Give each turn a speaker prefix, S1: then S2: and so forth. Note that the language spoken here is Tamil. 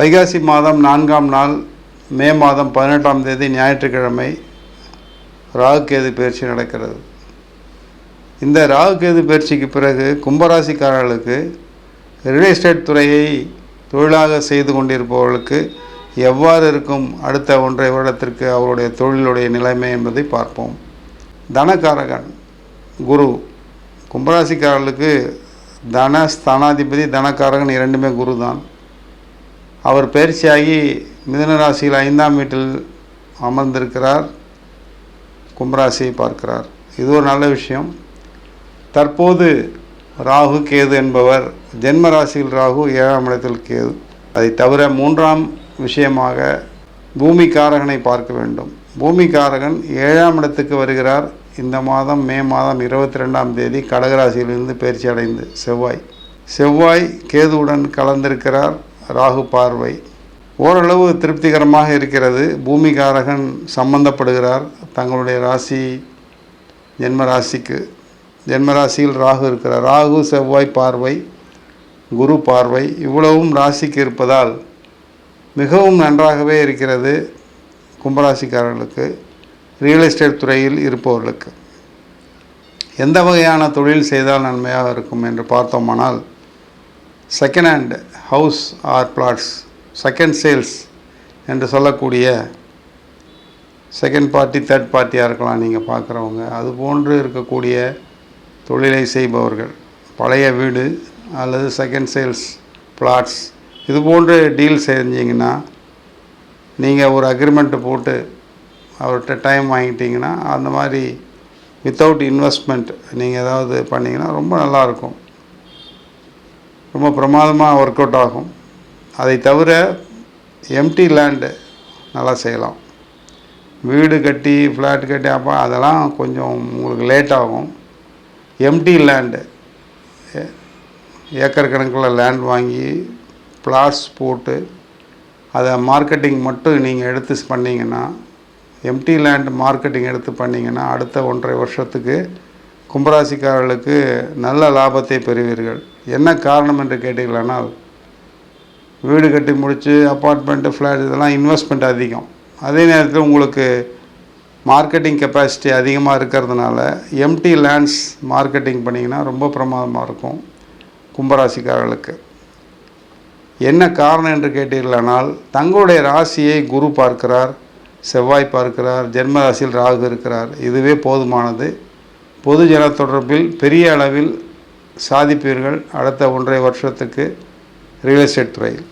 S1: வைகாசி மாதம் 4ஆம் நாள் மே மாதம் 18ஆம் தேதி ஞாயிற்றுக்கிழமை ராகு கேது பயிற்சி நடக்கிறது. இந்த ராகு கேது பயிற்சிக்கு பிறகு கும்பராசிக்காரர்களுக்கு ரியல் எஸ்டேட் துறையை தொழிலாக செய்து கொண்டிருப்பவர்களுக்கு எவ்வாறு இருக்கும் அடுத்த 1.5 வருடத்திற்கு அவருடைய தொழிலுடைய நிலைமை என்பதை பார்ப்போம். தனகாரகன் குரு, கும்பராசிக்காரர்களுக்கு தன ஸ்தானாதிபதி தனகாரகன் இரண்டுமே குரு தான். அவர் பயிற்சியாகி மிதுன ராசியில் 5ஆம் வீட்டில் அமர்ந்திருக்கிறார், கும்பராசியை பார்க்கிறார். இது ஒரு நல்ல விஷயம். தற்போது ராகு கேது என்பவர் ஜென்ம ராசியில் ராகு, 7ஆம் இடத்தில் கேது. அதை தவிர 3ஆம் விஷயமாக பூமிக்காரகனை பார்க்க வேண்டும். பூமிக்காரகன் 7ஆம் இடத்துக்கு வருகிறார். இந்த மாதம் மே மாதம் 22ஆம் தேதி கடகராசியிலிருந்து பயிற்சி அடைந்து செவ்வாய் கேதுவுடன் கலந்திருக்கிறார். ராகு பார்வை ஓரளவு திருப்திகரமாக இருக்கிறது. பூமிகாரகன் சம்பந்தப்படுகிறார் தங்களுடைய ராசி ஜென்ம ராசியில் ராகு இருக்கிறார். ராகு செவ்வாய் பார்வை, குரு பார்வை இவ்வளவும் ராசிக்கு இருப்பதால் மிகவும் நன்றாகவே இருக்கிறது. கும்பராசிக்காரர்களுக்கு ரியல் எஸ்டேட் துறையில் இருப்பவர்களுக்கு எந்த வகையான தொழில் செய்தால் நன்மையாக இருக்கும் என்று பார்த்தோமானால், second hand house or flats, second sales என்று சொல்லக்கூடிய செகண்ட் பார்ட்டி தேர்ட் பார்ட்டியாக இருக்கலாம் நீங்கள் பார்க்குறவங்க, அதுபோன்று இருக்கக்கூடிய தொழிலை செய்பவர்கள், பழைய வீடு அல்லது செகண்ட் சேல்ஸ் பிளாட்ஸ் இதுபோன்று டீல் செஞ்சிங்கன்னா, நீங்கள் ஒரு அக்ரிமெண்ட்டு போட்டு அவர்கிட்ட டைம் வாங்கிட்டீங்கன்னா, அந்த மாதிரி வித்தவுட் இன்வெஸ்ட்மெண்ட் நீங்கள் ஏதாவது பண்ணிங்கன்னா ரொம்ப நல்லாயிருக்கும், ரொம்ப பிரமாதமாக ஒர்க் அவுட் ஆகும். அதை தவிர எம்டி லேண்டு நல்லா செய்யலாம். வீடு கட்டி ஃப்ளாட் கட்டி அப்போ அதெல்லாம் கொஞ்சம் உங்களுக்கு லேட் ஆகும். எம்டி லேண்டு, ஏக்கர் கணக்கில் லேண்ட் வாங்கி பிளாட்ஸ் போட்டு அதை மார்க்கெட்டிங் மட்டும் நீங்கள் எடுத்து பண்ணிங்கன்னா, எம்டி லேண்டு மார்க்கெட்டிங் எடுத்து பண்ணிங்கன்னா அடுத்த 1.5 வருஷத்துக்கு கும்பராசிக்காரர்களுக்கு நல்ல லாபத்தை பெறுவீர்கள். என்ன காரணம் என்று கேட்டீர்களானால், வீடு கட்டி முடித்து அப்பார்ட்மெண்ட்டு ஃப்ளாட் இதெல்லாம் இன்வெஸ்ட்மெண்ட் அதிகம். அதே நேரத்தில் உங்களுக்கு மார்க்கெட்டிங் கெப்பாசிட்டி அதிகமாக இருக்கிறதுனால எம்டி லேண்ட்ஸ் மார்க்கெட்டிங் பண்ணிங்கன்னா ரொம்ப பிரமாதமாக இருக்கும் கும்பராசிக்காரர்களுக்கு. என்ன காரணம் என்று கேட்டீர்களானால், தங்களுடைய ராசியை குரு பார்க்கிறார், செவ்வாய் பார்க்கிறார், ஜென்ம ராசியில் ராகு இருக்கிறார். இதுவே போதுமானது. பொது ஜன தொடர்பில் பெரிய அளவில் சாதிப்பீர்கள் அடுத்த 1.5 வருஷத்துக்கு ரியல் எஸ்டேட் துறையில்.